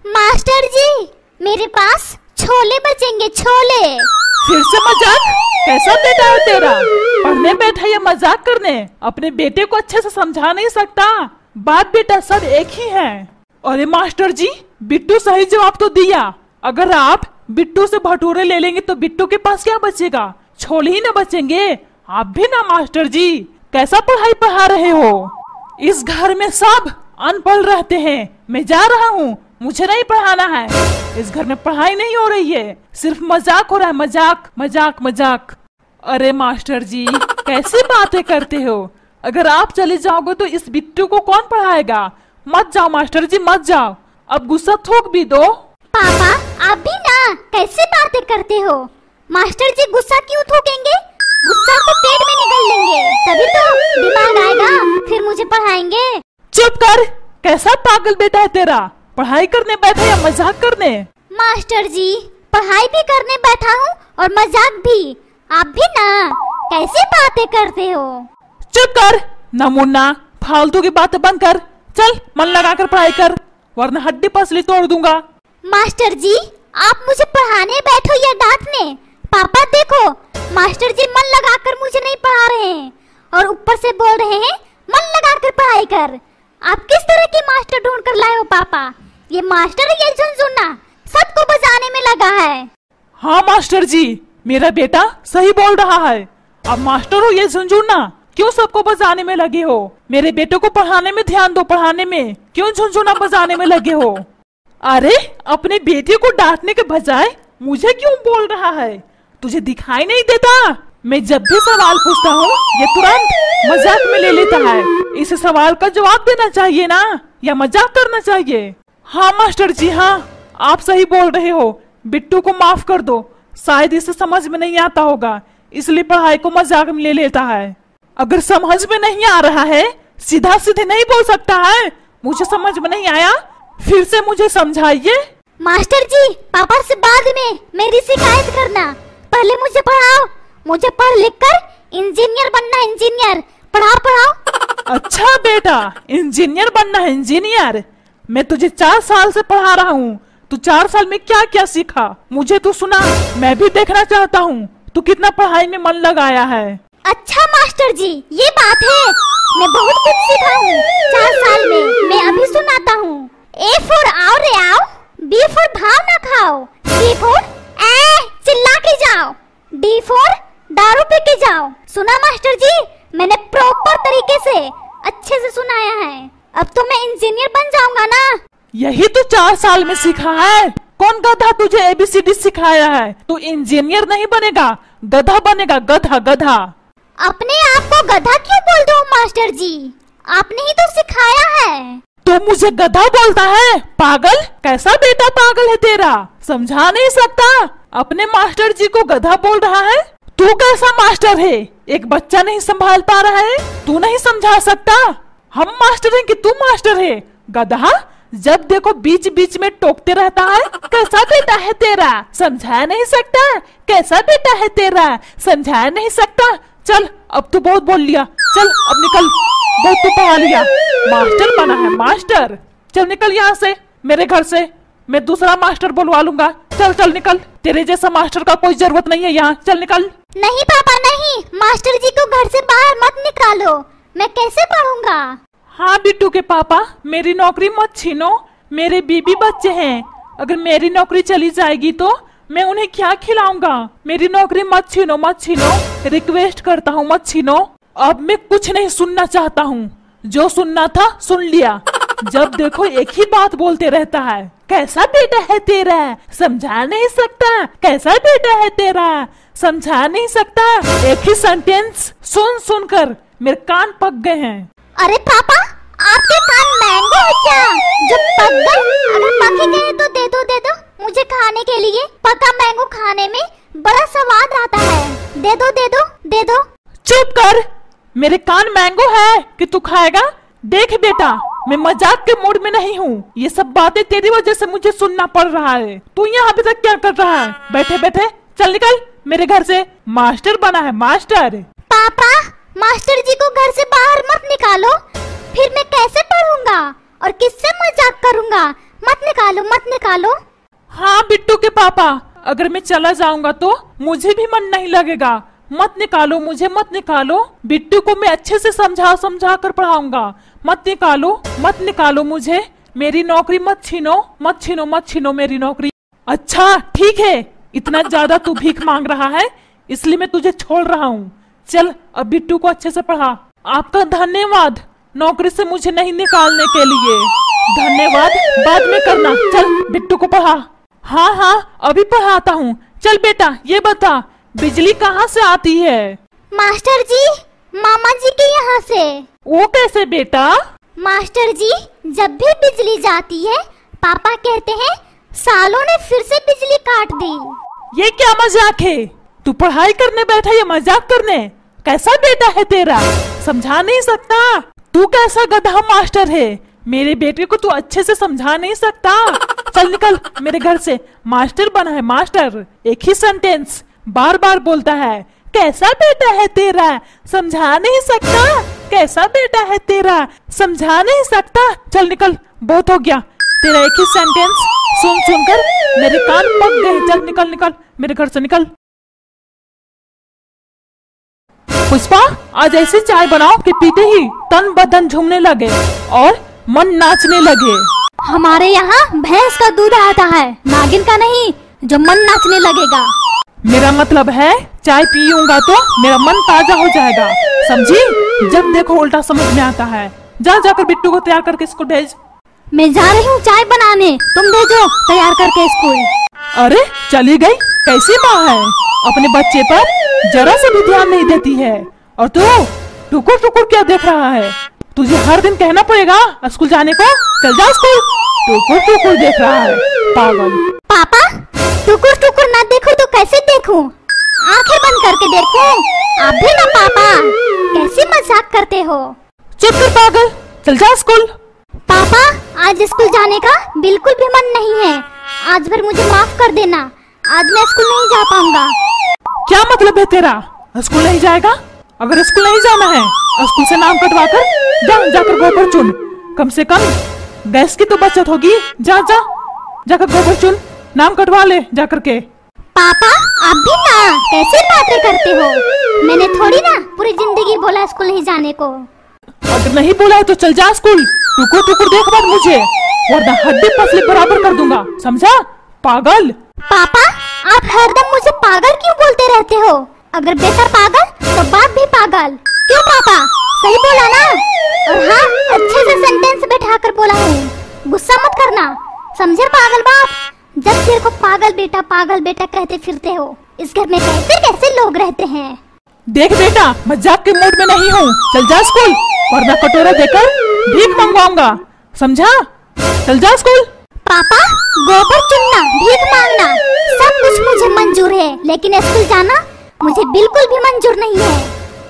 मास्टर जी, मेरे पास छोले बचेंगे, छोले। फिर से मजाक? कैसा बेटा है तेरा, पढ़ने बैठा या मजाक करने? अपने बेटे को अच्छे से समझा नहीं सकता? बात बेटा सब एक ही है। अरे मास्टर जी, बिट्टू सही जवाब तो दिया। अगर आप बिट्टू से भटूरे ले लेंगे तो बिट्टू के पास क्या बचेगा? छोले ही न बचेंगे। आप भी ना मास्टर जी, कैसा पढ़ाई पढ़ा रहे हो? इस घर में सब अनपढ़ रहते हैं। मैं जा रहा हूँ, मुझे नहीं पढ़ाना है। इस घर में पढ़ाई नहीं हो रही है, सिर्फ मजाक हो रहा है, मजाक मजाक मजाक। अरे मास्टर जी, कैसी बातें करते हो? अगर आप चले जाओगे तो इस बिट्टू को कौन पढ़ाएगा? मत जाओ मास्टर जी, मत जाओ, अब गुस्सा थूक भी दो। पापा आप भी ना कैसे बातें करते हो? मास्टर जी गुस्सा क्यों थूकेंगे? गुस्सा तो पेट में निकल लेंगे, तभी तो दिमाग आएगा, फिर मुझे पढ़ाएंगे। चुप कर। कैसा पागल बेटा है तेरा? पढ़ाई करने बैठा या मजाक करने? मास्टर जी पढ़ाई भी करने बैठा हूँ और मजाक भी। आप भी ना कैसे बातें करते हो? चुप कर ना मुन्ना, फालतू की बातें बंद कर। चल मन लगाकर पढ़ाई कर, वरना हड्डी पसली तोड़ दूंगा। मास्टर जी आप मुझे पढ़ाने बैठो या डांटने? पापा देखो, मास्टर जी मन लगाकर मुझे नहीं पढ़ा रहे हैं और ऊपर से बोल रहे हैं मन लगाकर पढ़ाई कर। आप किस तरह के मास्टर ढूंढ कर लाए हो पापा? ये मास्टर ये झुनझुना सबको बजाने में लगा है। हाँ मास्टर जी, मेरा बेटा सही बोल रहा है। अब मास्टर हो ये झुनझुना, क्यों सबको बजाने में लगे हो? मेरे बेटे को पढ़ाने में ध्यान दो, पढ़ाने में क्यों झुनझुना बजाने में लगे हो? अरे अपने बेटे को डांटने के बजाय मुझे क्यों बोल रहा है? तुझे दिखाई नहीं देता? मैं जब भी सवाल पूछता हूँ ये तुरंत मजाक में ले लेता है। इस सवाल का जवाब देना चाहिए ना, या मजाक करना चाहिए? हाँ मास्टर जी हाँ, आप सही बोल रहे हो। बिट्टू को माफ कर दो, शायद इसे समझ में नहीं आता होगा, इसलिए पढ़ाई को मजाक में ले लेता है। अगर समझ में नहीं आ रहा है, सीधा सीधे नहीं बोल सकता है मुझे समझ में नहीं आया, फिर से मुझे समझाइए। मास्टर जी पापा से बाद में मेरी शिकायत करना, पहले मुझे पढ़ाओ। मुझे पढ़ लिख कर इंजीनियर बनना है, इंजीनियर। पढ़ाओ पढ़ाओ। अच्छा बेटा, इंजीनियर बनना है, इंजीनियर? मैं तुझे 4 साल से पढ़ा रहा हूँ, तू 4 साल में क्या क्या सीखा मुझे तू सुना। मैं भी देखना चाहता हूँ तू कितना पढ़ाई में मन लगाया है। अच्छा मास्टर जी ये बात है, मैं बहुत कुछ सीखा हूँ 4 साल में। मैं अभी सुनाता हूँ। A for आओ रे आओ, B for भाव ना खाओ, C for चिल्ला के जाओ, D for दारू पी के जाओ। सुना मास्टर जी? मैंने प्रॉपर तरीके से अच्छे से सुनाया है। अब तो मैं इंजीनियर बन जाऊंगा ना। यही तो 4 साल में सीखा है। कौन गधा तुझे ABCD सिखाया है? तू इंजीनियर नहीं बनेगा, गधा बनेगा, गधा गधा। अपने आप को गधा क्यों बोल दो मास्टर जी? आपने ही तो सिखाया है। तो मुझे गधा बोलता है? पागल! कैसा बेटा पागल है तेरा, समझा नहीं सकता? अपने मास्टर जी को गधा बोल रहा है? तू कैसा मास्टर है? एक बच्चा नहीं संभाल पा रहा है, तू नहीं समझा सकता? हम मास्टर हैं कि तू मास्टर है? गधा! जब देखो बीच बीच में टोकते रहता है। कैसा बेटा है तेरा, समझा नहीं सकता? कैसा बेटा है तेरा, समझा नहीं सकता? चल अब तू बहुत बोल लिया, चल अब निकल, बहुत तू पढ़ा लिया। मास्टर बना है मास्टर, चल निकल यहाँ से, मेरे घर से। मैं दूसरा मास्टर बुलवा लूंगा। चल चल निकल, तेरे जैसा मास्टर का कोई जरूरत नहीं है यहाँ, चल निकल। नहीं पापा नहीं, मास्टर जी को घर से बाहर मत निकालो, मैं कैसे पढ़ूंगा? हाँ बिट्टू के पापा, मेरी नौकरी मत छीनो, मेरे बीबी बच्चे हैं। अगर मेरी नौकरी चली जाएगी तो मैं उन्हें क्या खिलाऊंगा? मेरी नौकरी मत छीनो, मत छीनो, रिक्वेस्ट करता हूँ मत छीनो। अब मैं कुछ नहीं सुनना चाहता हूँ, जो सुनना था सुन लिया। जब देखो एक ही बात बोलते रहता है। कैसा बेटा है तेरा, समझा नहीं सकता? कैसा बेटा है तेरा, समझा नहीं सकता? एक ही सेंटेंस सुन सुन कर मेरे कान पक गए हैं। अरे पापा आपके कान मैंगो है क्या जो पक गए? अगर पके गए तो दे दो मुझे खाने के लिए। पका मैंगो खाने में बड़ा स्वाद आता है, दे दो। चुप कर, मेरे कान मैंगो है कि तू खाएगा? देख बेटा, मैं मजाक के मूड में नहीं हूँ, ये सब बातें तेरी वजह से मुझे सुनना पड़ रहा है। तू यहाँ अभी तक क्या कर रहा है? बैठे बैठे चल निकल मेरे घर से। मास्टर बना है मास्टर। पापा मास्टर जी को घर से बाहर मत निकालो, फिर मैं कैसे पढ़ूंगा और किससे मजाक करूंगा? मत निकालो। हाँ बिट्टू के पापा, अगर मैं चला जाऊंगा तो मुझे भी मन नहीं लगेगा। मत निकालो मुझे, मत निकालो। बिट्टू को मैं अच्छे से समझा कर पढ़ाऊंगा। मत निकालो मुझे, मेरी नौकरी मत छीनो मेरी नौकरी। अच्छा ठीक है, इतना ज्यादा तू भीख मांग रहा है इसलिए मैं तुझे छोड़ रहा हूँ। चल अब बिट्टू को अच्छे से पढ़ा। आपका धन्यवाद नौकरी से मुझे नहीं निकालने के लिए। धन्यवाद बाद में करना, चल बिट्टू को पढ़ा। हाँ अभी पढ़ाता हूँ। चल बेटा ये बता, बिजली कहाँ से आती है? मास्टर जी मामा जी के यहाँ से। वो कैसे बेटा? मास्टर जी जब भी बिजली जाती है पापा कहते हैं सालों ने फिर से बिजली काट दी। ये क्या मजाक है? तू पढ़ाई करने बैठा या मजाक करने? कैसा बेटा है तेरा, समझा नहीं सकता? तू कैसा गधा मास्टर है, मेरे बेटे को तू अच्छे से समझा नहीं सकता? चल निकल मेरे घर से। मास्टर बना है मास्टर, एक ही सेंटेंस बार बार बोलता है। कैसा बेटा है तेरा, समझा नहीं सकता? कैसा बेटा है तेरा, समझा नहीं सकता? चल निकल, बहुत हो गया तेरा एक ही सेंटेंस सुन सुनकर मेरे कान पक गए। चल निकल निकल मेरे घर से निकल। पुष्पा, आज ऐसी चाय बनाओ कि पीते ही तन बदन झूमने लगे और मन नाचने लगे। हमारे यहाँ भैंस का दूध आता है, नागिन का नहीं जो मन नाचने लगेगा। मेरा मतलब है चाय पीऊंगा तो मेरा मन ताजा हो जाएगा, समझी? जब देखो उल्टा समझ में आता है। जा जाकर बिट्टू को तैयार करके स्कूल भेज। मैं जा रही हूँ चाय बनाने, तुम भेजो तैयार करके स्कूल। अरे चली गई, कैसी माँ है, अपने बच्चे पर जरा से भी ध्यान नहीं देती है। और तू टुकुर टुकुर क्या देख रहा है? तुझे हर दिन कहना पड़ेगा स्कूल जाने को। चल जा स्कूल, टुकुर टुकुर देख रहा है, पागल। पापा, टुकुर टुकुर ना देखूं तो कैसे देखूं? आंखें बंद करके देखूं? आप भी ना पापा, कैसे मजाक करते हो? चुप कर पागल, चल जा स्कूल। पापा, आज स्कूल जाने का बिल्कुल भी मन नहीं है। आज भर मुझे माफ कर देना, आज मैं स्कूल नहीं जा पाऊंगा। क्या मतलब है तेरा, स्कूल नहीं जाएगा? अगर स्कूल नहीं जाना है स्कूल से नाम कटवा कर जाकर गोबर चुन, कम से कम गैस की तो बचत होगी। जा जा जाकर गोबर चुन, नाम कटवा ले जाकर के। पापा, आप भी ना कैसे बातें करते हो? मैंने थोड़ी ना पूरी जिंदगी बोला स्कूल नहीं जाने को। अगर नहीं बोला है तो चल जा स्कूल, टुकुर टुकुर देख मत मुझे, वरना हड्डी पसली बराबर कर दूंगा, समझा पागल? पापा, आप हरदम मुझे पागल क्यों बोलते रहते हो? अगर बेटा पागल तो बाप भी पागल। क्यों पापा, सही बोला ना? और हाँ, अच्छे से सेंटेंस बैठाकर बोला हूँ, गुस्सा मत करना, समझे पागल बाप? जब तेरे को पागल बेटा कहते फिरते हो, इस घर में कैसे कैसे लोग रहते हैं। देख बेटा, मजाक के मूड में नहीं हूँ, चल जा स्कूल, वरना कटोरा देकर भीख मंगवाऊंगा, समझा? चल जा स्कूल। पापा, गोबर चुनना, भीख मांगना सब कुछ मुझे मंजूर है, लेकिन स्कूल जाना मुझे बिल्कुल भी मंजूर नहीं है।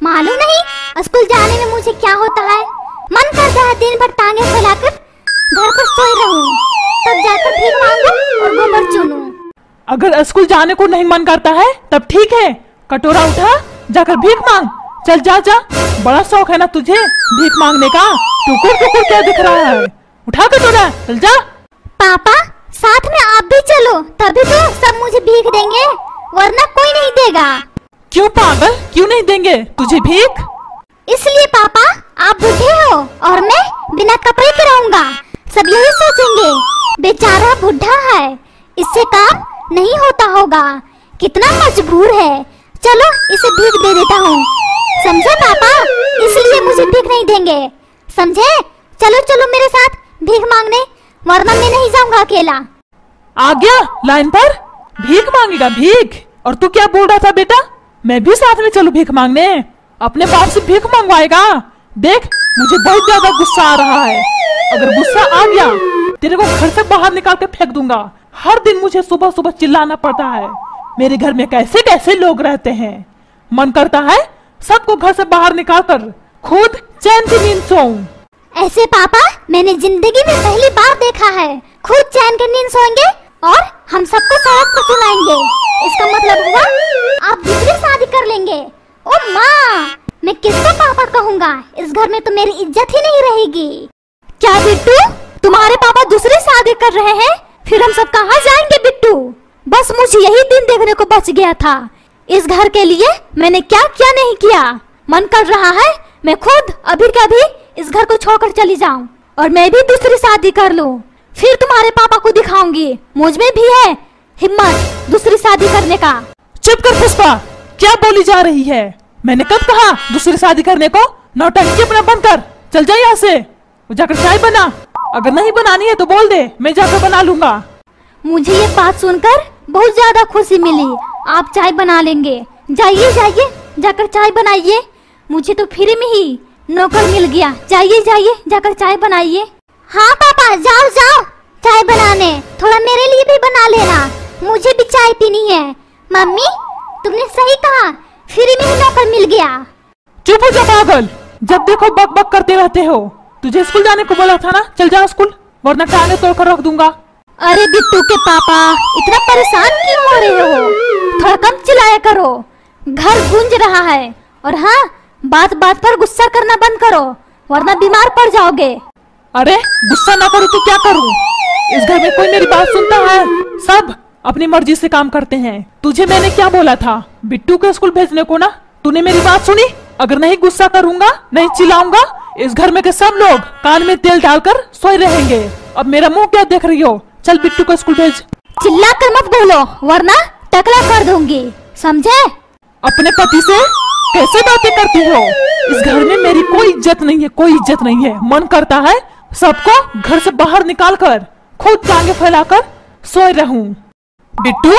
मालूम नहीं स्कूल जाने में मुझे क्या होता है? मन करता है दिन भर टांगे फैलाकर घर पर सोई रहूं, तब जाकर भीख मांगूं और गोबर चुनूं। अगर स्कूल जाने को नहीं मन करता है तब ठीक है, कटोरा उठा जाकर भीख मांग। चल जा जा, बड़ा शौक है ना तुझे भीख मांगने का। टुकुर टुकुर क्या दिख रहा है, उठा कटोरा, चल जा। पापा, साथ में आप भी चलो, तभी तो सब मुझे भीख देंगे, वरना कोई नहीं देगा। क्यों पागल, क्यों नहीं देंगे तुझे भीख? इसलिए पापा, आप बूढ़े हो और मैं बिना कपड़े के रहूंगा, सब यही सोचेंगे बेचारा बुढ़ा है, इससे काम नहीं होता होगा, कितना मजबूर है। चलो इसे भीख दे देता हूँ, समझे पापा? इसलिए मुझे भीख नहीं देंगे, समझे? चलो चलो मेरे साथ भीख मांगने, वरना मैं नहीं जाऊंगा अकेला। आ गया लाइन पर, भीख मांगेगा भीख? और तू क्या बोल रहा था बेटा, मैं भी साथ में चलूं भीख मांगने? अपने बाप से भीख मंगवाएगा? देख मुझे बहुत ज्यादा गुस्सा आ रहा है, अगर गुस्सा आ गया तेरे को घर से बाहर निकाल के फेंक दूंगा। हर दिन मुझे सुबह सुबह चिल्लाना पड़ता है, मेरे घर में कैसे कैसे लोग रहते हैं। मन करता है सबको घर से बाहर निकाल कर खुद चैन की नींद सोऊं। ऐसे पापा मैंने जिंदगी में पहली बार देखा है, खुद चैन की नींद सोएंगे और हम सबको सड़क पर सुलाएंगे। इसका मतलब हुआ आप दूसरी शादी कर लेंगे। ओ माँ, मैं किसको पापा कहूँगा? इस घर में तो मेरी इज्जत ही नहीं रहेगी। क्या बिट्टू, तुम्हारे पापा दूसरी शादी कर रहे हैं? फिर हम सब कहाँ जाएंगे बिट्टू? बस मुझे यही दिन देखने को बच गया था। इस घर के लिए मैंने क्या क्या नहीं किया। मन कर रहा है मैं खुद अभी के अभी इस घर को छोड़कर चली जाऊं और मैं भी दूसरी शादी कर लूं। फिर तुम्हारे पापा को दिखाऊंगी मुझ में भी है हिम्मत दूसरी शादी करने का। चुप कर पुष्पा, क्या बोली जा रही है? मैंने कब कहा दूसरी शादी करने को? नौटंकी अपना बंद कर, चल जा यहाँ से, जाकर चाय बना। अगर नहीं बनानी है तो बोल दे, मैं जाकर बना लूंगा। मुझे ये बात सुनकर बहुत ज्यादा खुशी मिली। आप चाय बना लेंगे, जाइए जाइए जाकर चाय बनाइए। मुझे तो फ्री में ही नौकर मिल गया, जाइए जाइए जाकर चाय बनाइए। हाँ पापा, जाओ जाओ चाय बनाने, थोड़ा मेरे लिए भी बना लेना, मुझे भी चाय पीनी है। मम्मी तुमने सही कहा, फ्री में ही नौकर मिल गया। चुप हो जा पागल, जब देखो बक बक करते रहते हो। तुझे स्कूल जाने को बोला था ना, चल जा स्कूल, वरना टांगे तोड़कर रख दूंगा। अरे बिट्टू के पापा इतना परेशान क्यों हो रहे हो? थोड़ा कम चिल्लाया करो, घर गूंज रहा है। और हाँ, बात बात पर गुस्सा करना बंद करो, वरना बीमार पड़ जाओगे। अरे गुस्सा ना करूँ तो क्या करूँ? इस घर में कोई मेरी बात सुनता है? सब अपनी मर्जी से काम करते हैं। तुझे मैंने क्या बोला था बिट्टू को स्कूल भेजने को ना? तूने मेरी बात सुनी? अगर नहीं गुस्सा करूंगा, नहीं चिल्लाऊंगा, इस घर में के सब लोग कान में तेल डालकर सोए रहेंगे। अब मेरा मुंह क्या देख रही हो? चल बिट्टू को स्कूल भेज। चिल्ला कर मत बोलो, वरना टकला कर दूंगी, समझे? अपने पति से कैसे बातें करती हो? इस घर में मेरी कोई इज्जत नहीं है, कोई इज्जत नहीं है। मन करता है सबको घर से बाहर निकाल कर खुद टांगे फैलाकर सोए रहूं। बिट्टू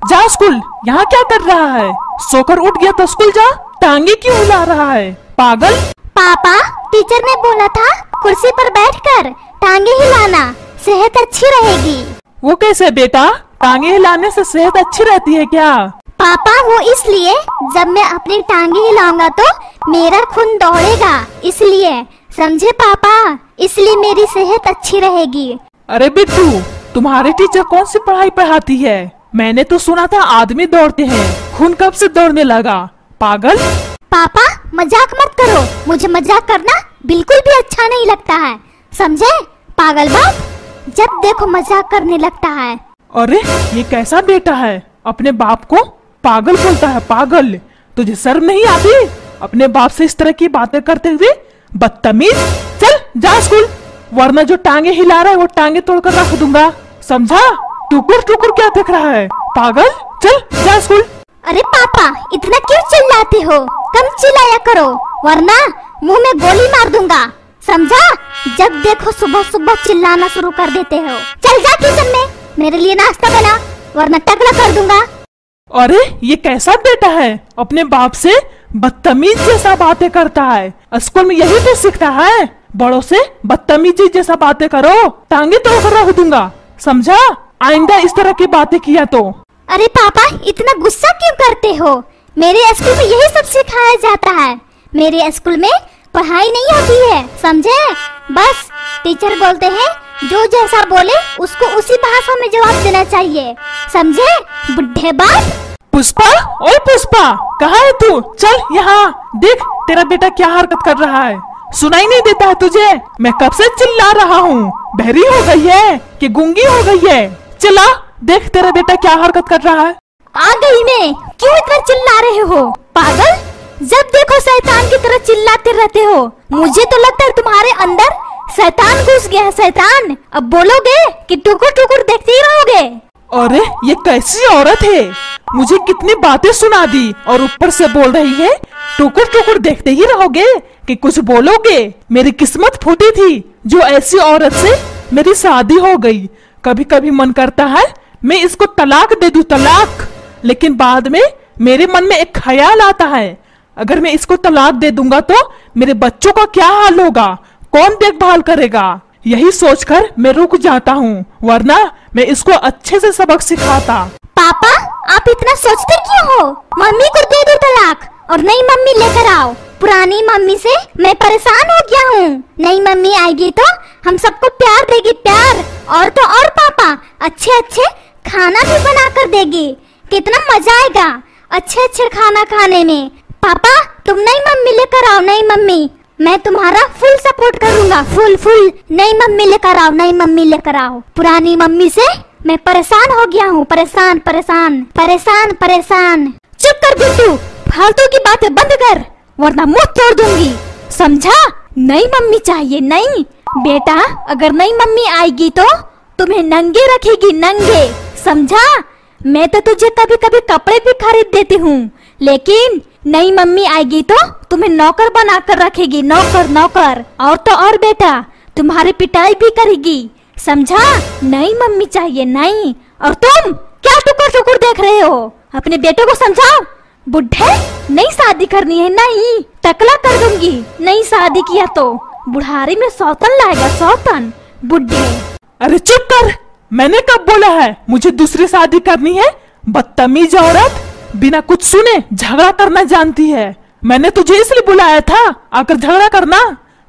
जा स्कूल, यहाँ क्या कर रहा है? सोकर उठ गया तो स्कूल जा, टांगे क्यों हिला रहा है पागल? पापा टीचर ने बोला था कुर्सी पर बैठकर टांगे हिलाना, सेहत अच्छी रहेगी। वो कैसे बेटा? टांगे हिलाने से सेहत अच्छी रहती है क्या? पापा वो इसलिए, जब मैं अपनी टांगे हिलाऊंगा तो मेरा खून दौड़ेगा, इसलिए, समझे पापा? इसलिए मेरी सेहत अच्छी रहेगी। अरे बिट्टू, तुम्हारे टीचर कौन सी पढ़ाई पढ़ाती है? मैंने तो सुना था आदमी दौड़ते हैं, खून कब से दौड़ने लगा पागल? पापा मजाक मत करो, मुझे मजाक करना बिल्कुल भी अच्छा नहीं लगता है, समझे पागल बाप? जब देखो मजाक करने लगता है। अरे ये कैसा बेटा है, अपने बाप को पागल बोलता है? पागल, तुझे शर्म नहीं आती अपने बाप से इस तरह की बातें करते हुए? बदतमीज, चल जा स्कूल, वरना जो टांगे हिला रहा है वो टांगे तोड़कर रख दूंगा, समझा? टुकुर टुकुर क्या देख रहा है पागल? चल जा स्कूल। अरे पापा इतना क्यों चिल्लाते हो? कम चिल्लाया करो, वरना मुंह में गोली मार दूंगा, समझा? जब देखो सुबह सुबह चिल्लाना शुरू कर देते हो। चल जा किचन में, मेरे लिए नाश्ता बना, वरना टकला कर दूंगा। अरे ये कैसा बेटा है, अपने बाप से बदतमीज जैसा बातें करता है। स्कूल में यही तो सीखता है, बड़ों से बदतमीजी जैसा बातें करो, टांगे तोड़कर रख दूंगा, समझा? आइंदा इस तरह की बातें किया तो। अरे पापा इतना गुस्सा क्यों करते हो? मेरे स्कूल में यही सब सिखाया जाता है। मेरे स्कूल में पढ़ाई नहीं होती है, समझे? बस टीचर बोलते हैं जो जैसा बोले उसको उसी भाषा में जवाब देना चाहिए, समझे बुढ़े बाप? पुष्पा, ओए पुष्पा, कहाँ है तू? चल यहाँ देख, तेरा बेटा क्या हरकत कर रहा है। सुनाई नहीं देता है तुझे? मैं कब से चिल्ला रहा हूँ, बहरी हो गई है कि गूंगी हो गई है? चिल्ला, देख तेरा बेटा क्या हरकत कर रहा है। आ गई मैं, क्यों इतना चिल्ला रहे हो पागल? जब देखो शैतान की तरह चिल्लाते रहते हो। मुझे तो लगता है तुम्हारे अंदर शैतान घुस गया है, शैतान। अब बोलोगे कि टुकुर टुकुर देखते ही रहोगे? अरे ये कैसी औरत है, मुझे कितनी बातें सुना दी और ऊपर से बोल रही है टुकुर टुकुर देखते ही रहोगे कि कुछ बोलोगे? मेरी किस्मत फूटी थी जो ऐसी औरत से मेरी शादी हो गई। कभी कभी मन करता है मैं इसको तलाक दे दूं, तलाक। लेकिन बाद में मेरे मन में एक ख्याल आता है, अगर मैं इसको तलाक दे दूंगा तो मेरे बच्चों का क्या हाल होगा, कौन देखभाल करेगा? यही सोचकर मैं रुक जाता हूँ, वरना मैं इसको अच्छे से सबक सिखाता। पापा आप इतना सोचते क्यों हो? मम्मी को दे दो तलाक और नई मम्मी लेकर आओ। पुरानी मम्मी से मैं परेशान हो गया हूँ। नई मम्मी आएगी तो हम सबको प्यार देगी, प्यार। और तो और पापा अच्छे अच्छे खाना भी बना कर देगी, कितना मजा आएगा अच्छे अच्छे खाना खाने में। पापा तुम नई मम्मी लेकर आओ, नई मम्मी। मैं तुम्हारा फुल सपोर्ट करूंगा, फुल। नई मम्मी लेकर आओ, नई मम्मी लेकर आओ। पुरानी मम्मी से मैं परेशान हो गया हूँ, परेशान। चुप कर बिट्टू, फालतू की बातें बंद कर, वरना मुंह तोड़ दूंगी, समझा? नई मम्मी चाहिए, नई। बेटा अगर नई मम्मी आएगी तो तुम्हें नंगे रखेगी, नंगे, समझा? मैं तो तुझे कभी कभी कपड़े भी खरीद देती हूँ, लेकिन नई मम्मी आएगी तो तुम्हें नौकर बना कर रखेगी, नौकर। और तो और बेटा तुम्हारी पिटाई भी करेगी, समझा? नई मम्मी चाहिए, नई। और तुम क्या टुकुर देख रहे हो? अपने बेटे को समझाओ, बुढ़े नई शादी करनी है, नहीं टकला कर दूंगी। नई शादी किया तो बुढ़ारी में सौतन लाएगा, सौतन बुढ़े। अरे चुप कर, मैंने कब बोला है मुझे दूसरी शादी करनी है? बदतमीज औरत, बिना कुछ सुने झगड़ा करना जानती है। मैंने तुझे इसलिए बुलाया था आकर झगड़ा करना।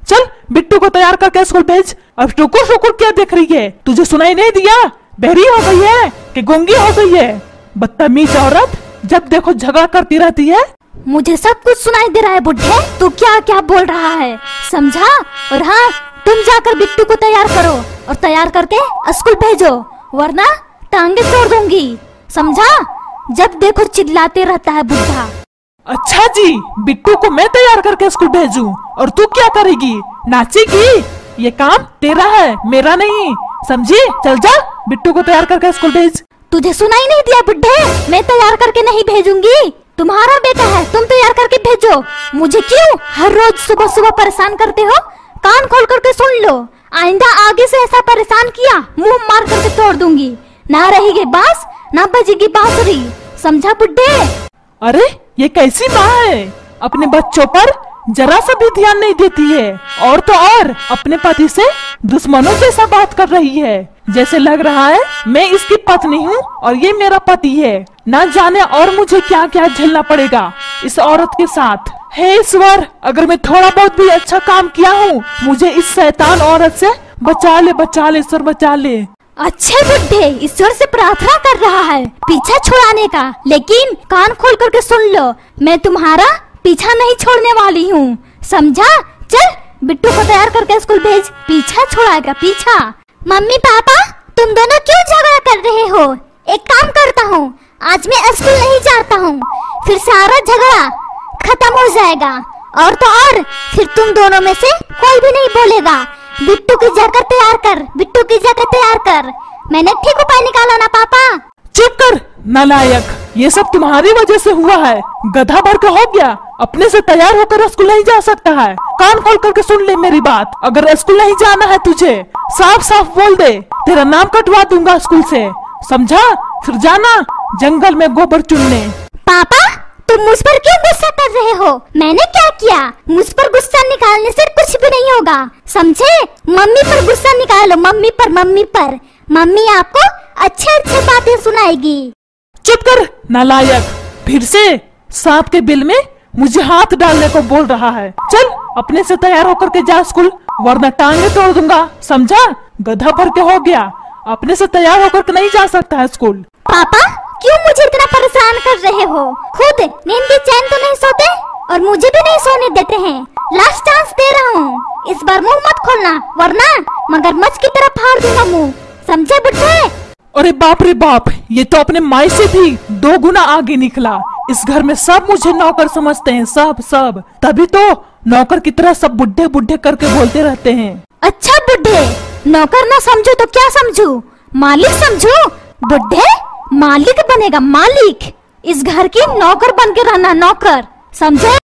चल बिट्टू को तैयार करके स्कूल भेज। अब टुकुर टुकुर क्या देख रही है? तुझे सुनाई नहीं दिया? बहरी हो गई है कि गूंगी हो गई है? बदतमीज औरत, जब देखो झगड़ा करती रहती है। मुझे सब कुछ सुनाई दे रहा है बुढ़े, तू क्या क्या बोल रहा है, समझा? और हाँ, तुम जाकर बिट्टू को तैयार करो और तैयार करके स्कूल भेजो, वरना टांगे तोड़ दूंगी, समझा? जब देखो चिल्लाते रहता है बुढ़ा। अच्छा जी, बिट्टू को मैं तैयार करके स्कूल भेजूं और तू क्या करेगी? नाचेगी? ये काम तेरा है, मेरा नहीं, समझी? चल जा, बिट्टू को तैयार करके स्कूल भेज। तुझे सुनाई नहीं दिया बुढ़े? मैं तैयार करके नहीं भेजूंगी, तुम्हारा बेटा है, तुम तैयार करके भेजो। मुझे क्यों हर रोज सुबह सुबह परेशान करते हो? कान खोल करके सुन लो, आइंदा आगे से ऐसा परेशान किया मुंह मार करके तोड़ दूंगी। ना रहेगी बांस ना बजेगी बांसुरी, समझा बुड्ढे? अरे ये कैसी माँ है, अपने बच्चों पर जरा सा भी ध्यान नहीं देती है, और तो और अपने पति से दुश्मनों जैसा बात कर रही है। जैसे लग रहा है मैं इसकी पत्नी हूँ और ये मेरा पति है। ना जाने और मुझे क्या क्या झेलना पड़ेगा इस औरत के साथ। हे ईश्वर, अगर मैं थोड़ा बहुत भी अच्छा काम किया हूँ, मुझे इस शैतान औरत से बचा ले ईश्वर, बचा ले। अच्छे बुड्ढे ईश्वर से प्रार्थना कर रहा है पीछा छुड़ाने का, लेकिन कान खोल करके सुन लो, मैं तुम्हारा पीछा नहीं छोड़ने वाली हूँ, समझा? चल बिट्टू को तैयार करके स्कूल भेज, पीछा छुड़ाएगा पीछा। मम्मी पापा, तुम दोनों क्यों झगड़ा कर रहे हो? एक काम करता हूँ, आज मैं स्कूल नहीं जाता हूँ, फिर सारा झगड़ा खत्म हो जाएगा, और तो और फिर तुम दोनों में से कोई भी नहीं बोलेगा। बिट्टू की जगह तैयार कर, बिट्टू की जगह तैयार कर, मैंने ठीक उपाय निकाला ना पापा? चुप कर नालायक, ये सब तुम्हारी वजह से हुआ है। गधा भर के हो गया, अपने से तैयार होकर स्कूल नहीं जा सकता है। कान खोल करके सुन ले मेरी बात, अगर स्कूल नहीं जाना है तुझे साफ साफ बोल दे, तेरा नाम कटवा दूंगा स्कूल से, समझा? फिर जाना जंगल में गोबर चुनने। पापा, तुम मुझ पर क्यों गुस्सा कर रहे हो? मैंने क्या किया? मुझ पर गुस्सा निकालने से कुछ भी नहीं होगा, समझे? मम्मी पर गुस्सा निकालो, मम्मी पर। मम्मी आपको अच्छे अच्छे बातें सुनाएगी। चुप कर नालायक, फिर से सांप के बिल में मुझे हाथ डालने को बोल रहा है। चल अपने से तैयार होकर के जा स्कूल, वरना टांगे तोड़ दूंगा, समझा? गधा भर के हो गया, अपने से तैयार होकर के नहीं जा सकता है स्कूल। पापा, क्यों मुझे इतना परेशान कर रहे हो? खुद नींद की चैन तो नहीं सोते और मुझे भी नहीं सोने देते हैं। लास्ट चांस दे रहा हूँ, इस बार मुंह मत खोलना, वरना मगरमच्छ की तरह फाड़ दूंगा मुंह, समझे बुड्ढे? अरे बाप रे बाप, ये तो अपने माई से भी 2 गुना आगे निकला। इस घर में सब मुझे नौकर समझते हैं, सब। तभी तो नौकर की तरह सब बुड्ढे बुड्ढे करके बोलते रहते हैं। अच्छा बुड्ढे, नौकर ना समझो तो क्या समझू? मालिक समझो। बुड्ढे मालिक बनेगा, मालिक। इस घर की नौकर बन के रहना, नौकर, समझे?